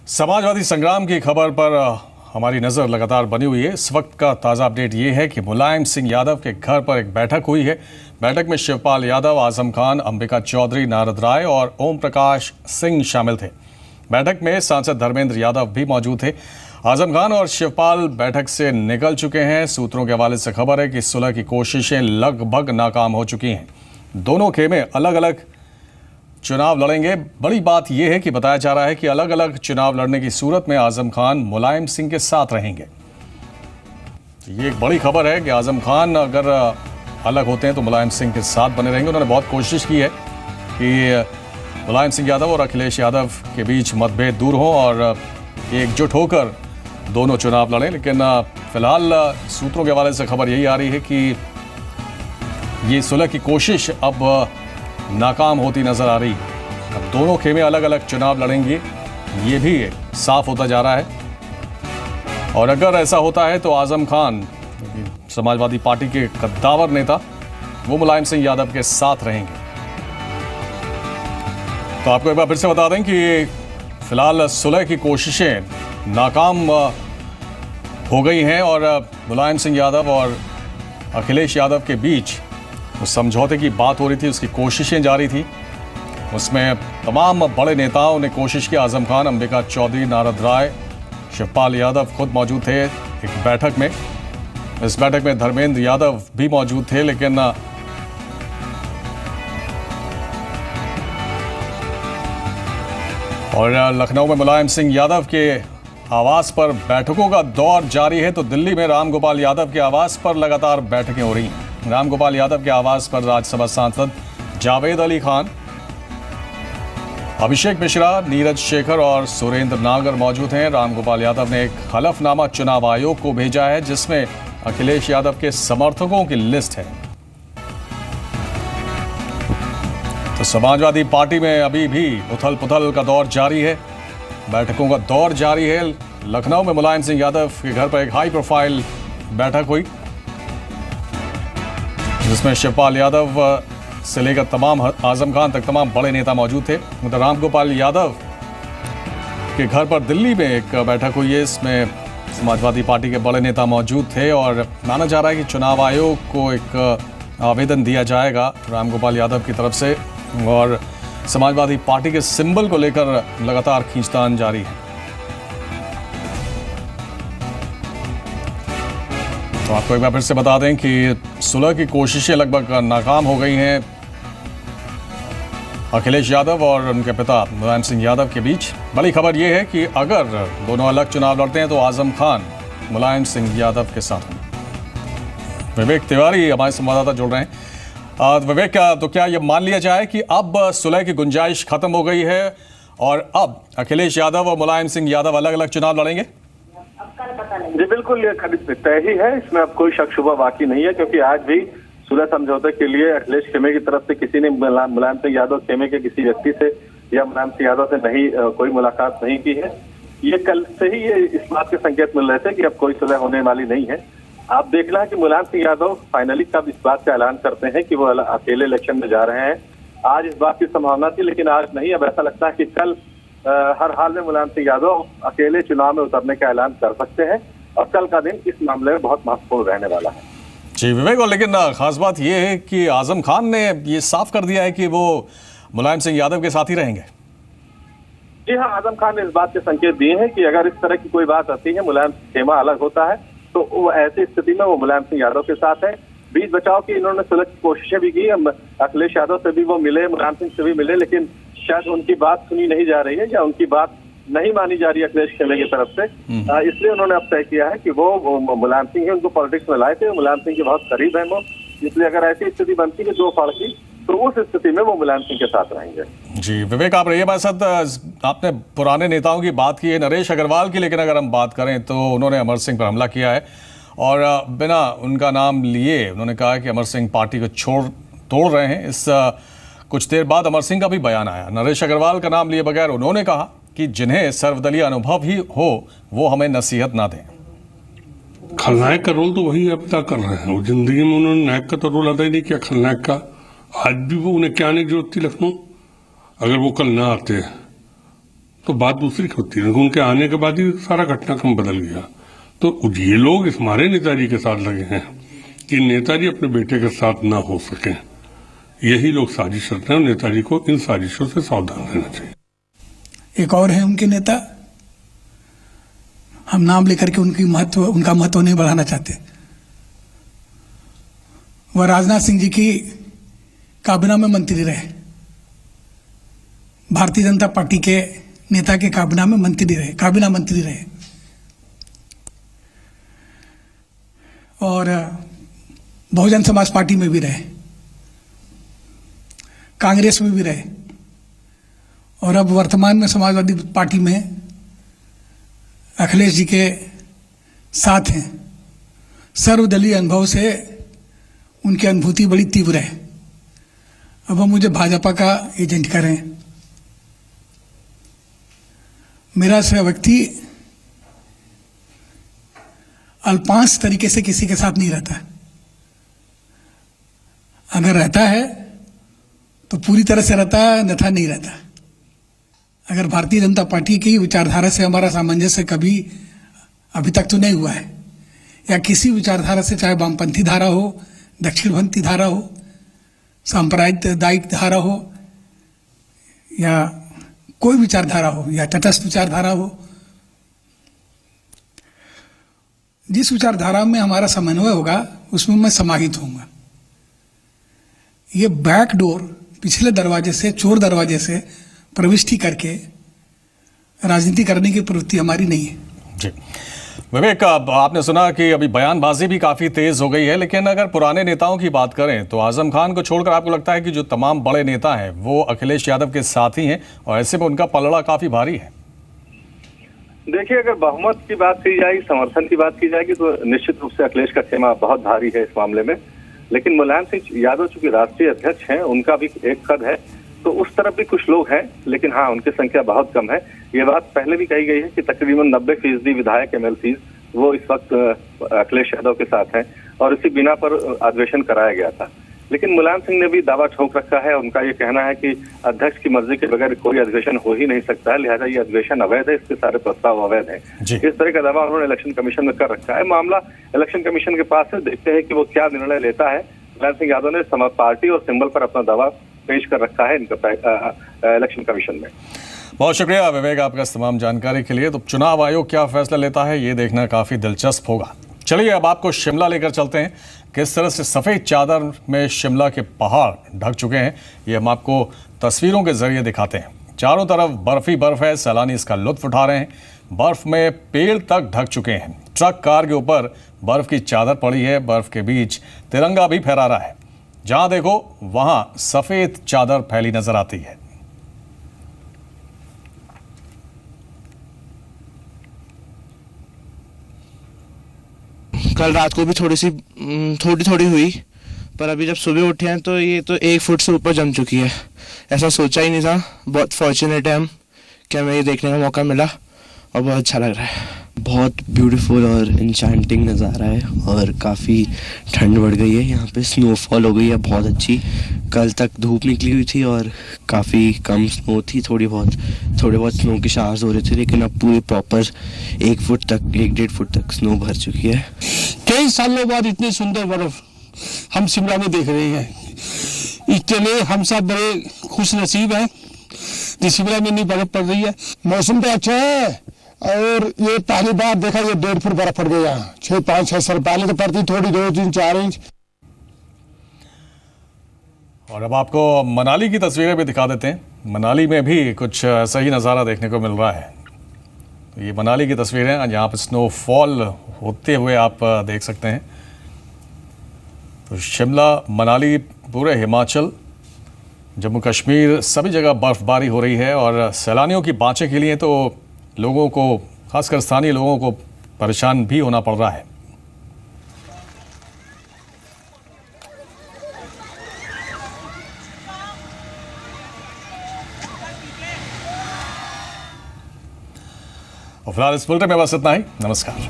समाजवादी संग्राम की खबर पर हमारी नज़र लगातार बनी हुई है। इस वक्त का ताज़ा अपडेट ये है कि मुलायम सिंह यादव के घर पर एक बैठक हुई है। बैठक में शिवपाल यादव, आजम खान, अंबिका चौधरी, नारद राय और ओम प्रकाश सिंह शामिल थे। बैठक में सांसद धर्मेंद्र यादव भी मौजूद थे। आजम खान और शिवपाल बैठक से निकल चुके हैं। सूत्रों के हवाले से खबर है कि सुलह की कोशिशें लगभग नाकाम हो चुकी हैं। दोनों खेमे अलग अलग चुनाव लड़ेंगे। बड़ी बात यह है कि बताया जा रहा है कि अलग अलग चुनाव लड़ने की सूरत में आजम खान मुलायम सिंह के साथ रहेंगे। ये एक बड़ी खबर है कि आजम खान अगर अलग होते हैं तो मुलायम सिंह के साथ बने रहेंगे। उन्होंने बहुत कोशिश की है कि मुलायम सिंह यादव और अखिलेश यादव के बीच मतभेद दूर हो और एकजुट होकर दोनों चुनाव लड़ें, लेकिन फिलहाल सूत्रों के हवाले से खबर यही आ रही है कि ये सुलह की कोशिश अब नाकाम होती नजर आ रही है। अब दोनों खेमे अलग अलग चुनाव लड़ेंगे, ये भी साफ होता जा रहा है। और अगर ऐसा होता है तो आजम खान, समाजवादी पार्टी के कद्दावर नेता, वो मुलायम सिंह यादव के साथ रहेंगे। तो आपको एक बार फिर से बता दें कि फिलहाल सुलह की कोशिशें नाकाम हो गई हैं और मुलायम सिंह यादव और अखिलेश यादव के बीच उस समझौते की बात हो रही थी, उसकी कोशिशें जारी थी। उसमें तमाम बड़े नेताओं ने कोशिश की। आजम खान, अंबिका चौधरी, नारद राय, शिवपाल यादव खुद मौजूद थे एक बैठक में। इस बैठक में धर्मेंद्र यादव भी मौजूद थे, लेकिन और लखनऊ में मुलायम सिंह यादव के आवास पर बैठकों का दौर जारी है, तो दिल्ली में रामगोपाल यादव के आवास पर लगातार बैठकें हो रही हैं। रामगोपाल यादव के आवास पर राज्यसभा सांसद जावेद अली खान, अभिषेक मिश्रा, नीरज शेखर और सुरेंद्र नागर मौजूद हैं। रामगोपाल यादव ने एक हलफनामा चुनाव आयोग को भेजा है, जिसमें अखिलेश यादव के समर्थकों की लिस्ट है। तो समाजवादी पार्टी में अभी भी उथल पुथल का दौर जारी है, बैठकों का दौर जारी है। लखनऊ में मुलायम सिंह यादव के घर पर एक हाई प्रोफाइल बैठक हुई, जिसमें शिवपाल यादव से लेकर तमाम आजम खान तक तमाम बड़े नेता मौजूद थे। मतलब रामगोपाल यादव के घर पर दिल्ली में एक बैठक हुई है, इसमें समाजवादी पार्टी के बड़े नेता मौजूद थे और माना जा रहा है कि चुनाव आयोग को एक आवेदन दिया जाएगा रामगोपाल यादव की तरफ से, और समाजवादी पार्टी के सिंबल को लेकर लगातार खींचतान जारी है। तो आपको एक बार फिर से बता दें कि सुलह की कोशिशें लगभग नाकाम हो गई हैं अखिलेश यादव और उनके पिता मुलायम सिंह यादव के बीच। बड़ी खबर यह है कि अगर दोनों अलग चुनाव लड़ते हैं तो आजम खान मुलायम सिंह यादव के साथ होंगे। विवेक तिवारी हमारे संवाददाता जुड़ रहे हैं। विवेक, तो क्या ये मान लिया जाए कि अब सुलह की गुंजाइश खत्म हो गई है और अब अखिलेश यादव और मुलायम सिंह यादव अलग अलग चुनाव लड़ेंगे? जी बिल्कुल, ये तय ही है, इसमें अब कोई शक शुबा बाकी नहीं है, क्योंकि आज भी सुलह समझौते के लिए अखिलेश खेमे की तरफ से किसी ने मुलायम सिंह यादव खेमे के किसी व्यक्ति से या मुलायम सिंह यादव से नहीं कोई मुलाकात नहीं की है। ये कल से ही ये इस बात के संकेत मिल रहे थे कि अब कोई सुलह होने वाली नहीं है। आप देखना है कि मुलायम सिंह यादव फाइनली कब इस बात का ऐलान करते हैं कि वो अकेले इलेक्शन में जा रहे हैं। आज इस बात की संभावना थी, लेकिन आज नहीं। अब ऐसा लगता है कि कल हर हाल में मुलायम सिंह यादव अकेले चुनाव में उतरने का ऐलान कर सकते हैं और कल का दिन इस मामले में बहुत महत्वपूर्ण रहने वाला है। जी विवेक, और लेकिन खास बात यह है कि आजम खान ने ये साफ कर दिया है कि वो मुलायम सिंह यादव के साथ ही रहेंगे। जी हाँ, आजम खान ने इस बात के संकेत दिए हैं कि अगर इस तरह की कोई बात आती है, मुलायम सिंह खेमा अलग होता है, तो वो ऐसी स्थिति में वो मुलायम सिंह यादव के साथ है। बीच बचाव की इन्होंने सुलह की कोशिशें भी की, अखिलेश यादव से भी वो मिले, मुलायम सिंह से भी मिले, लेकिन शायद उनकी बात सुनी नहीं जा रही है या उनकी बात नहीं मानी जा रही है अखिलेश खेमे की तरफ से। इसलिए उन्होंने अब तय किया है कि वो मुलायम सिंह है, उनको पॉलिटिक्स में लाए थे, मुलायम सिंह के बहुत करीब है वो, इसलिए अगर ऐसी स्थिति बनती है दो फाड़ की, तो उस स्थिति में वो मुलायम सिंह के साथ रहेंगे। जी विवेक, आप रहिए हमारे साथ। आपने पुराने नेताओं की बात की है, नरेश अग्रवाल की, लेकिन अगर हम बात करें तो उन्होंने अमर सिंह पर हमला किया है और बिना उनका नाम लिए उन्होंने कहा कि अमर सिंह पार्टी को तोड़ रहे हैं। इस कुछ देर बाद अमर सिंह का भी बयान आया, नरेश अग्रवाल का नाम लिए बगैर उन्होंने कहा कि जिन्हें सर्वदलीय अनुभव ही हो वो हमें नसीहत ना दें। खलनायक का रोल तो वही अदा कर रहे हैं, वो जिंदगी में उन्होंने नायक का तो रोल अदा ही नहीं किया खलनायक का। आज भी वो उन्हें क्या आने की जरूरत थी लखनऊ? अगर वो कल ना आते तो बात दूसरी होती है। उनके आने के बाद ही सारा घटनाक्रम बदल गया। तो ये लोग हमारे नेताजी के साथ लगे हैं कि नेताजी अपने बेटे के साथ ना हो सके। यही लोग साजिश करते हैं और नेताजी को इन साजिशों से सावधान रहना चाहिए। एक और है उनके नेता, हम नाम लेकर के उनका महत्व नहीं बढ़ाना चाहते। वह राजनाथ सिंह जी की काबीना में मंत्री रहे, भारतीय जनता पार्टी के नेता के काबीना मंत्री रहे और बहुजन समाज पार्टी में भी रहे, कांग्रेस में भी रहे और अब वर्तमान में समाजवादी पार्टी में अखिलेश जी के साथ हैं। सर्वदलीय अनुभव से उनकी अनुभूति बड़ी तीव्र है। अब वो मुझे भाजपा का एजेंट करें। मेरा से व्यक्ति अल्पांश तरीके से किसी के साथ नहीं रहता। अगर रहता है तो पूरी तरह से रहता है, अन्यथा नहीं रहता। अगर भारतीय जनता पार्टी की विचारधारा से हमारा सामंजस्य कभी अभी तक तो नहीं हुआ है, या किसी विचारधारा से, चाहे वामपंथी धारा हो, दक्षिणपंथी धारा हो, सांप्रदायिक धारा हो, या कोई विचारधारा हो, या तटस्थ विचारधारा हो, जिस विचारधारा में हमारा समन्वय होगा उसमें मैं समाहित होऊंगा। ये बैकडोर, पिछले दरवाजे से, चोर दरवाजे से प्रविष्टि करके राजनीति करने की प्रवृत्ति हमारी नहीं है। जी विवेक, आपने सुना कि अभी बयानबाजी भी काफी तेज हो गई है, लेकिन अगर पुराने नेताओं की बात करें तो आजम खान को छोड़कर आपको लगता है कि जो तमाम बड़े नेता हैं वो अखिलेश यादव के साथ ही हैं और ऐसे में उनका पलड़ा काफी भारी है? देखिए, अगर बहुमत की बात की जाएगी, समर्थन की बात की जाएगी तो निश्चित रूप से अखिलेश का खेमा बहुत भारी है इस मामले में। लेकिन मुलायम सिंह यादव चूंकि राष्ट्रीय अध्यक्ष हैं, उनका भी एक कद है, तो उस तरफ भी कुछ लोग हैं, लेकिन हाँ, उनकी संख्या बहुत कम है। ये बात पहले भी कही गई है कि तकरीबन 90% विधायक MLCs वो इस वक्त अखिलेश यादव के साथ हैं और इसी बिना पर अधिवेशन कराया गया था। लेकिन मुलायम सिंह ने भी दावा ठोक रखा है। उनका ये कहना है कि अध्यक्ष की मर्जी के बगैर कोई अधिवेशन हो ही नहीं सकता है, लिहाजा ये अधिवेशन अवैध है, इसके सारे प्रस्ताव अवैध हैं। इस तरह का दावा उन्होंने इलेक्शन कमीशन में कर रखा है। मामला इलेक्शन कमीशन के पास है, देखते हैं कि वो क्या निर्णय लेता है। मुलायम सिंह यादव ने पार्टी और सिंबल पर अपना दावा पेश कर रखा है इनका इलेक्शन कमीशन में। बहुत शुक्रिया विवेक आपका इस तमाम जानकारी के लिए। तो चुनाव आयोग क्या फैसला लेता है ये देखना काफी दिलचस्प होगा। चलिए अब आपको शिमला लेकर चलते हैं। किस तरह से सफेद चादर में शिमला के पहाड़ ढक चुके हैं ये हम आपको तस्वीरों के जरिए दिखाते हैं। चारों तरफ बर्फ ही बर्फ है, सैलानी इसका लुत्फ उठा रहे हैं। बर्फ में पेड़ तक ढक चुके हैं। ट्रक कार के ऊपर बर्फ की चादर पड़ी है, बर्फ के बीच तिरंगा भी फहरा रहा है। जहां देखो वहां सफेद चादर फैली नजर आती है। कल रात को भी थोड़ी हुई, पर अभी जब सुबह उठे हैं तो ये तो 1 फुट से ऊपर जम चुकी है। ऐसा सोचा ही नहीं था। बहुत फॉर्चुनेट है हम कि हमें ये देखने का मौका मिला और बहुत अच्छा लग रहा है। बहुत ब्यूटीफुल और इंचेंटिंग नज़ारा है और काफ़ी ठंड बढ़ गई है। यहाँ पे स्नोफॉल हो गई है बहुत अच्छी। कल तक धूप निकली हुई थी और काफ़ी कम स्नो थी, थोड़े बहुत स्नो की शावर्स हो रहे थे, लेकिन अब पूरे प्रॉपर 1-1.5 फुट तक स्नो भर चुकी है। कई सालों बाद इतनी सुंदर बर्फ हम शिमला में देख रहे हैं। इसके लिए हम सब बड़े खुश नसीब हैं कि शिमला में इतनी बर्फ पड़ रही है। मौसम तो अच्छा है और ये पहली बार देखा ये 1.5 फुट बर्फ पड़ गया। 6-5-6 साल पहले तो पड़ती थोड़ी 2-3-4 इंच। और अब आपको मनाली की तस्वीरें भी दिखा देते हैं। मनाली में भी कुछ सही नज़ारा देखने को मिल रहा है। ये मनाली की तस्वीरें हैं, यहाँ पर स्नोफॉल होते हुए आप देख सकते हैं। तो शिमला, मनाली, पूरे हिमाचल, जम्मू कश्मीर सभी जगह बर्फबारी हो रही है और सैलानियों की बाँचें के लिए तो लोगों को, खासकर स्थानीय लोगों को परेशान भी होना पड़ रहा है। और फिलहाल इस बुलेटिन में बस इतना ही। नमस्कार।